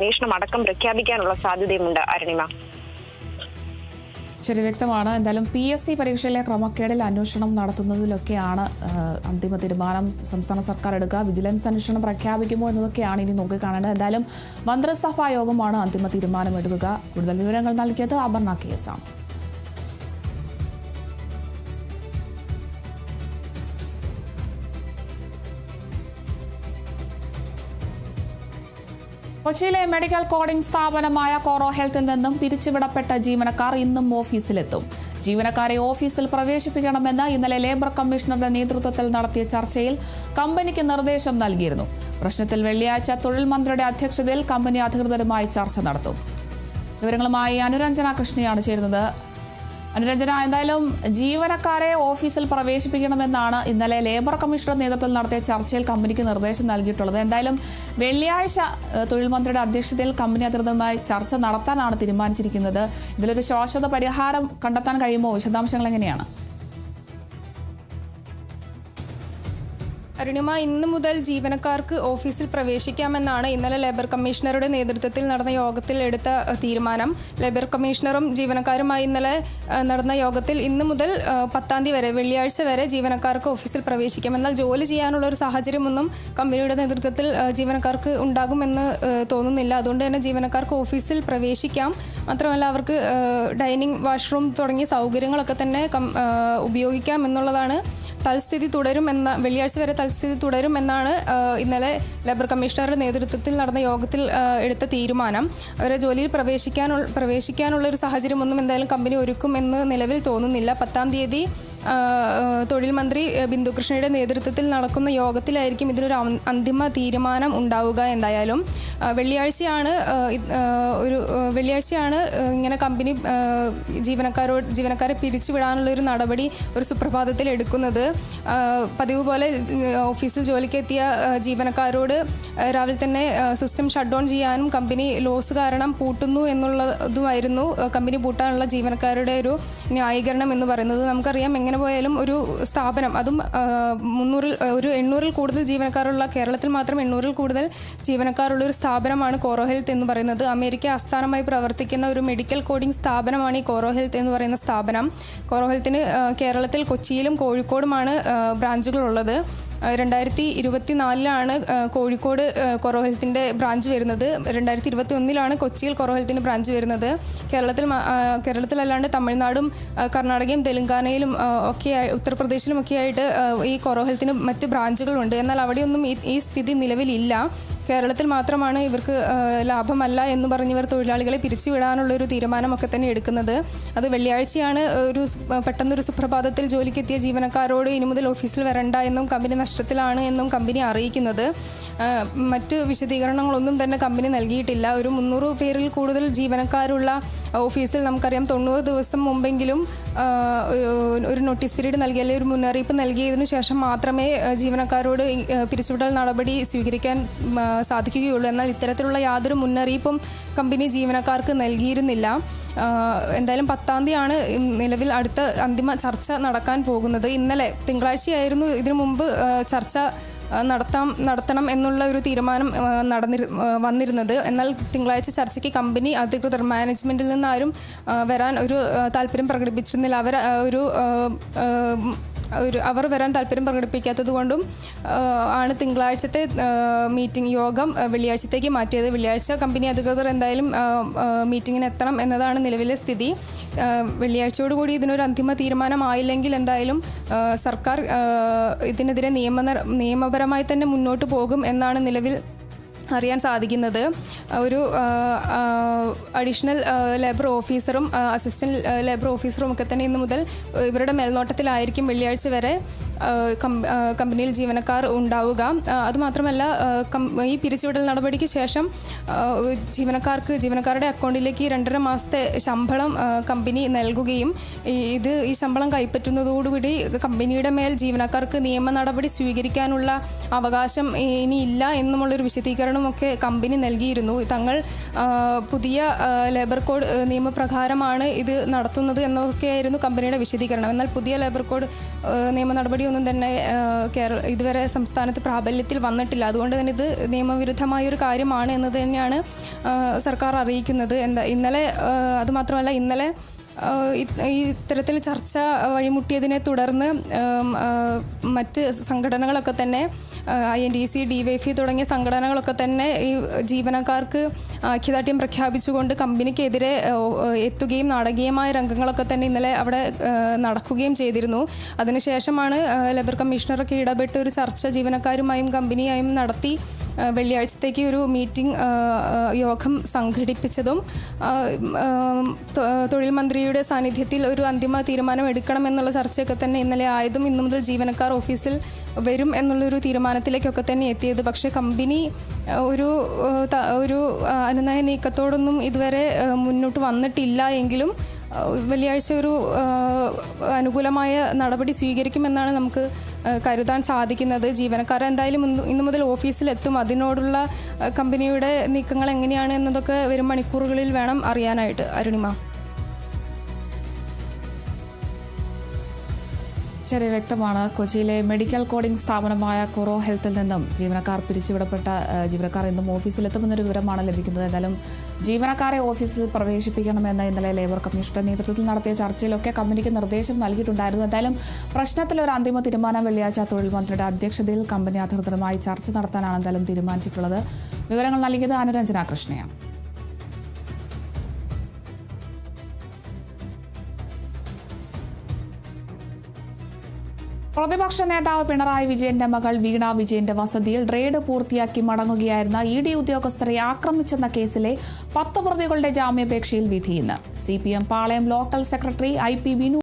അന്വേഷണം അടക്കം പ്രഖ്യാപിക്കാനുള്ള സാധ്യതയുമുണ്ട്. അരുണിമ. ശരി, വ്യക്തമാണ്. എന്തായാലും PSC പരീക്ഷയിലെ ക്രമക്കേടിൽ അന്വേഷണം നടത്തുന്നതിലൊക്കെയാണ് അന്തിമ തീരുമാനം സംസ്ഥാന സർക്കാർ എടുക്കുക. വിജിലൻസ് അന്വേഷണം പ്രഖ്യാപിക്കുമോ എന്നതൊക്കെയാണ് ഇനി നോക്കിക്കാണേണ്ടത്. എന്തായാലും മന്ത്രിസഭാ യോഗമാണ് അന്തിമ തീരുമാനം എടുക്കുക. കൂടുതൽ വിവരങ്ങൾ നൽകിയത് അപർണ KS ആണ്. കൊച്ചിയിലെ മെഡിക്കൽ കോഡിംഗ് സ്ഥാപനമായ കോറോ ഹെൽത്തിൽ നിന്നും പിരിച്ചുവിടപ്പെട്ട ജീവനക്കാർ ഇന്നും ഓഫീസിലെത്തും. ജീവനക്കാരെ ഓഫീസിൽ പ്രവേശിപ്പിക്കണമെന്ന് ഇന്നലെ ലേബർ കമ്മീഷണറുടെ നേതൃത്വത്തിൽ നടത്തിയ ചർച്ചയിൽ കമ്പനിക്ക് നിർദ്ദേശം നൽകിയിരുന്നു. പ്രശ്നത്തിൽ വെള്ളിയാഴ്ച തൊഴിൽ മന്ത്രിയുടെ അധ്യക്ഷതയിൽ കമ്പനി അധികൃതരുമായി ചർച്ച നടത്തും. വിവരങ്ങളുമായി അനുരഞ്ജന കൃഷ്ണയാണ് ചേരുന്നത്. അനുരഞ്ജന, എന്തായാലും ജീവനക്കാരെ ഓഫീസിൽ പ്രവേശിപ്പിക്കണമെന്നാണ് ഇന്നലെ ലേബർ കമ്മീഷണർ നേതൃത്വത്തിൽ നടത്തിയ ചർച്ചയിൽ കമ്പനിക്ക് നിർദ്ദേശം നൽകിയിട്ടുള്ളത്. എന്തായാലും വെള്ളിയാഴ്ച തൊഴിൽ മന്ത്രിയുടെ അധ്യക്ഷതയിൽ കമ്പനി അധികൃതരുമായി ചർച്ച നടത്താനാണ് തീരുമാനിച്ചിരിക്കുന്നത്. ഇതിലൊരു ശാശ്വത പരിഹാരം കണ്ടെത്താൻ കഴിയുമോ? വിശദാംശങ്ങൾ എങ്ങനെയാണ്? അരുണിമ, ഇന്നു മുതൽ ജീവനക്കാർക്ക് ഓഫീസിൽ പ്രവേശിക്കാമെന്നാണ് ഇന്നലെ ലേബർ കമ്മീഷണറുടെ നേതൃത്വത്തിൽ നടന്ന യോഗത്തിൽ എടുത്ത തീരുമാനം. ലേബർ കമ്മീഷണറും ജീവനക്കാരുമായി ഇന്നലെ നടന്ന യോഗത്തിൽ ഇന്നു മുതൽ 10-ാം തീയതി വരെ, വെള്ളിയാഴ്ച വരെ ജീവനക്കാർക്ക് ഓഫീസിൽ പ്രവേശിക്കാം. എന്നാൽ ജോലി ചെയ്യാനുള്ള ഒരു സാഹചര്യമൊന്നും കമ്പനിയുടെ നേതൃത്വത്തിൽ ജീവനക്കാർക്ക് ഉണ്ടാകുമെന്ന് തോന്നുന്നില്ല. അതുകൊണ്ട് തന്നെ ജീവനക്കാർക്ക് ഓഫീസിൽ പ്രവേശിക്കാം. മാത്രമല്ല അവർക്ക് ഡൈനിങ്, വാഷ്റൂം തുടങ്ങിയ സൗകര്യങ്ങളൊക്കെ തന്നെ ഉപയോഗിക്കാം എന്നുള്ളതാണ്. തൽസ്ഥിതി തുടരുമെന്ന വെള്ളിയാഴ്ച വരെ തൽസ്ഥിതി തുടരുമെന്നാണ് ഇന്നലെ ലേബർ കമ്മീഷണറുടെ നേതൃത്വത്തിൽ നടന്ന യോഗത്തിൽ എടുത്ത തീരുമാനം. അവരെ ജോലിയിൽ പ്രവേശിക്കാനുള്ള ഒരു സാഹചര്യമൊന്നും എന്തായാലും കമ്പനി ഒരുക്കുമെന്ന് നിലവിൽ തോന്നുന്നില്ല. 10-ാം തീയതി തൊഴിൽ മന്ത്രി ബിന്ദു കൃഷ്ണയുടെ നേതൃത്വത്തിൽ നടക്കുന്ന യോഗത്തിലായിരിക്കും ഇതിനൊരു അന്തിമ തീരുമാനം ഉണ്ടാവുക. എന്തായാലും വെള്ളിയാഴ്ചയാണ് ഇങ്ങനെ കമ്പനി ജീവനക്കാരെ പിരിച്ചുവിടാനുള്ള ഒരു നടപടി ഒരു സുപ്രഭാതത്തിൽ എടുക്കുന്നത്. പതിവ് പോലെ ഓഫീസിൽ ജോലിക്കെത്തിയ ജീവനക്കാരോട് രാവിലെ തന്നെ സിസ്റ്റം ഷട്ട് ഡൗൺ ചെയ്യാനും കമ്പനി ലോസ് കാരണം പൂട്ടുന്നു എന്നുള്ളതുമായിരുന്നു കമ്പനി പൂട്ടാനുള്ള ജീവനക്കാരുടെ ഒരു ന്യായീകരണം എന്ന് പറയുന്നത്. നമുക്കറിയാം, എങ്ങനെ പോയാലും ഒരു സ്ഥാപനം, അതും 800-ൽ കൂടുതൽ ജീവനക്കാരുള്ള, കേരളത്തിൽ മാത്രം 800-ൽ കൂടുതൽ ജീവനക്കാരുള്ള ഒരു സ്ഥാപനമാണ് കോറോ ഹെൽത്ത് എന്ന് പറയുന്നത്. അമേരിക്ക ആസ്ഥാനമായി പ്രവർത്തിക്കുന്ന ഒരു മെഡിക്കൽ കോഡിംഗ് സ്ഥാപനമാണ് ഈ കോറോ ഹെൽത്ത് എന്ന് പറയുന്ന സ്ഥാപനം. കോറോ ഹെൽത്തിന് കേരളത്തിൽ കൊച്ചിയിലും കോഴിക്കോടുമാണ് ബ്രാഞ്ചുകളുള്ളത്. 2024 കോഴിക്കോട് കോറോ ഹെൽത്തിൻ്റെ ബ്രാഞ്ച് വരുന്നത്. 2021 കൊച്ചിയിൽ കോറോ ഹെൽത്തിൻ്റെ ബ്രാഞ്ച് വരുന്നത്. കേരളത്തിലല്ലാണ്ട് തമിഴ്നാടും കർണാടകയും തെലുങ്കാനയിലും ഉത്തർപ്രദേശിലും ഒക്കെ ആയിട്ട് ഈ കോറോ ഹെൽത്തിന് മറ്റ് ബ്രാഞ്ചുകളുണ്ട്. എന്നാൽ അവിടെയൊന്നും ഈ സ്ഥിതി നിലവിലില്ല. കേരളത്തിൽ മാത്രമാണ് ഇവർക്ക് ലാഭമല്ല എന്ന് പറഞ്ഞവർ തൊഴിലാളികളെ പിരിച്ചുവിടാനുള്ളൊരു തീരുമാനമൊക്കെ തന്നെ എടുക്കുന്നത്. അത് വെള്ളിയാഴ്ചയാണ് പെട്ടെന്നൊരു സുപ്രഭാതത്തിൽ ജോലിക്കെത്തിയ ജീവനക്കാരോട് ഇനി മുതൽ ഓഫീസിൽ വരണ്ട എന്നും കമ്പനി നഷ്ടത്തിലാണ് എന്നും കമ്പനി അറിയിക്കുന്നത്. മറ്റ് വിശദീകരണങ്ങളൊന്നും തന്നെ കമ്പനി നൽകിയിട്ടില്ല. ഒരു 300 പേരിൽ കൂടുതൽ ജീവനക്കാരുള്ള ഓഫീസിൽ നമുക്കറിയാം 90 ദിവസം മുമ്പെങ്കിലും ഒരു നോട്ടീസ് പീരീഡ് നൽകി, അല്ലെങ്കിൽ ഒരു മുന്നറിയിപ്പ് നൽകിയതിനു ശേഷം മാത്രമേ ജീവനക്കാരോട് പിരിച്ചുവിടൽ നടപടി സ്വീകരിക്കാൻ സാധിക്കുകയുള്ളൂ. എന്നാൽ ഇത്തരത്തിലുള്ള യാതൊരു മുന്നറിയിപ്പും കമ്പനി ജീവനക്കാർക്ക് നൽകിയിരുന്നില്ല. എന്തായാലും 10-ാം തീയതിയാണ് നിലവിൽ അടുത്ത അന്തിമ ചർച്ച നടക്കാൻ പോകുന്നത്. ഇന്നലെ തിങ്കളാഴ്ചയായിരുന്നു ഇതിനു മുമ്പ് ചർച്ച നടത്തണം എന്നുള്ള ഒരു തീരുമാനം വന്നിരുന്നത്. എന്നാൽ തിങ്കളാഴ്ച ചർച്ചയ്ക്ക് കമ്പനി അധികൃതർ, മാനേജ്മെൻറ്റിൽ നിന്നാരും വരാൻ ഒരു താല്പര്യം പ്രകടിപ്പിച്ചിരുന്നില്ല. അവർ വരാൻ താല്പര്യം പ്രകടിപ്പിക്കാത്തത് കൊണ്ടും ആണ് തിങ്കളാഴ്ചത്തെ യോഗം വെള്ളിയാഴ്ചത്തേക്ക് മാറ്റിയത്. വെള്ളിയാഴ്ച കമ്പനി അധികൃതർ എന്തായാലും മീറ്റിങ്ങിന് എത്തണം എന്നതാണ് നിലവിലെ സ്ഥിതി. വെള്ളിയാഴ്ചയോടുകൂടി ഇതിനൊരു അന്തിമ തീരുമാനമായില്ലെങ്കിൽ എന്തായാലും സർക്കാർ ഇതിനെതിരെ നിയമപരമായി തന്നെ മുന്നോട്ട് പോകും എന്നാണ് നിലവിൽ അറിയാൻ സാധിക്കുന്നത്. ഒരു അഡീഷണൽ ലേബർ ഓഫീസറും അസിസ്റ്റൻറ്റ് ലേബർ ഓഫീസറും ഒക്കെ തന്നെ ഇന്നു മുതൽ ഇവരുടെ മേൽനോട്ടത്തിലായിരിക്കും വെള്ളിയാഴ്ച വരെ കമ്പനിയിൽ ജീവനക്കാർ ഉണ്ടാവുക. അതുമാത്രമല്ല, ഈ പിരിച്ചുവിടൽ നടപടിക്ക് ശേഷം ജീവനക്കാരുടെ അക്കൗണ്ടിലേക്ക് 2.5 മാസത്തെ ശമ്പളം കമ്പനി നൽകുകയും ഈ ശമ്പളം കൈപ്പറ്റുന്നതോടുകൂടി കമ്പനിയുടെ മേൽ ജീവനക്കാർക്ക് നിയമ നടപടി സ്വീകരിക്കാനുള്ള അവകാശം ഇനിയില്ല എന്നുമുള്ളൊരു വിശദീകരണം വിശദീകരണവും ഒക്കെ കമ്പനി നൽകിയിരുന്നു. തങ്ങൾ പുതിയ ലേബർ കോഡ് നിയമപ്രകാരമാണ് ഇത് നടത്തുന്നത് എന്നൊക്കെയായിരുന്നു കമ്പനിയുടെ വിശദീകരണം. എന്നാൽ പുതിയ ലേബർ കോഡ് നിയമ നടപടിയൊന്നും തന്നെ ഇതുവരെ സംസ്ഥാനത്ത് പ്രാബല്യത്തിൽ വന്നിട്ടില്ല. അതുകൊണ്ട് തന്നെ ഇത് നിയമവിരുദ്ധമായൊരു കാര്യമാണ് എന്ന് തന്നെയാണ് സർക്കാർ അറിയിക്കുന്നത്. ഇന്നലെ അതുമാത്രമല്ല, ഇന്നലെ ഇത്തരത്തിൽ ചർച്ച വഴിമുട്ടിയതിനെ തുടർന്ന് മറ്റ് സംഘടനകളൊക്കെ തന്നെ INTC, DYFI തുടങ്ങിയ സംഘടനകളൊക്കെ തന്നെ ഈ ജീവനക്കാർക്ക് ഐക്യദാർഢ്യം പ്രഖ്യാപിച്ചുകൊണ്ട് കമ്പനിക്കെതിരെ എത്തുകയും നാടകീയമായ രംഗങ്ങളൊക്കെ തന്നെ ഇന്നലെ അവിടെ നടക്കുകയും ചെയ്തിരുന്നു. അതിനുശേഷമാണ് ലേബർ കമ്മീഷണറൊക്കെ ഇടപെട്ട് ഒരു ചർച്ച ജീവനക്കാരുമായും കമ്പനിയായും നടത്തി വെള്ളിയാഴ്ചത്തേക്ക് ഒരു മീറ്റിംഗ് യോഗം സംഘടിപ്പിച്ചതും തൊഴിൽ മന്ത്രിയുടെ സാന്നിധ്യത്തിൽ ഒരു അന്തിമ തീരുമാനം എടുക്കണമെന്നുള്ള ചർച്ചയൊക്കെ തന്നെ ഇന്നലെ ആയതും ഇന്നു മുതൽ ജീവനക്കാർ ഓഫീസിൽ വരും എന്നുള്ളൊരു തീരുമാനത്തിലേക്കൊക്കെ തന്നെ എത്തിയത്. പക്ഷേ കമ്പനി ഒരു അനുനയ നീക്കത്തോടൊന്നും ഇതുവരെ മുന്നോട്ട് വന്നിട്ടില്ല എങ്കിലും വെള്ളിയാഴ്ച ഒരു അനുകൂലമായ നടപടി സ്വീകരിക്കുമെന്നാണ് നമുക്ക് കരുതാൻ സാധിക്കുന്നത്. ജീവനക്കാർ എന്തായാലും ഇന്നു മുതൽ ഓഫീസിലെത്തും. അതിനോടുള്ള കമ്പനിയുടെ നീക്കങ്ങൾ എങ്ങനെയാണ് എന്നതൊക്കെ വരും മണിക്കൂറുകളിൽ വേണം അറിയാനായിട്ട്. അരുണിമ. ചെറിയ വ്യക്തമാണ്. കൊച്ചിയിലെ മെഡിക്കൽ കോഡിംഗ് സ്ഥാപനമായ കൊറോ ഹെൽത്തിൽ നിന്നും ജീവനക്കാർ ഇന്നും ഓഫീസിലെത്തുമെന്നൊരു വിവരമാണ് ലഭിക്കുന്നത്. എന്തായാലും ജീവനക്കാരെ ഓഫീസിൽ പ്രവേശിപ്പിക്കണമെന്ന് ഇന്നലെ ലേബർ കമ്മീഷന്റെ നേതൃത്വത്തിൽ നടത്തിയ ചർച്ചയിലൊക്കെ കമ്പനിക്ക് നിർദ്ദേശം നൽകിയിട്ടുണ്ടായിരുന്നു. എന്തായാലും പ്രശ്നത്തിൽ ഒരു അന്തിമ തീരുമാനം വെള്ളിയാഴ്ച തൊഴിൽ മന്ത്രിയുടെ അധ്യക്ഷതയിൽ കമ്പനി അധികൃതരുമായി ചർച്ച നടത്താനാണ് എന്തായാലും തീരുമാനിച്ചിട്ടുള്ളത്. വിവരങ്ങൾ നൽകിയത് അനുരഞ്ജന കൃഷ്ണയാണ്. പ്രതിപക്ഷ നേതാവ് പിണറായി വിജയന്റെ മകൾ വീണ വിജയന്റെ വസതിയിൽ റെയ്ഡ് പൂർത്തിയാക്കി മടങ്ങുകയായിരുന്ന ED ഉദ്യോഗസ്ഥരെ ആക്രമിച്ചെന്ന കേസിലെ 10 പ്രതികളുടെ ജാമ്യാപേക്ഷയിൽ വിധി ഇന്ന്. CPM പാളയം ലോക്കൽ സെക്രട്ടറി IP ബിനു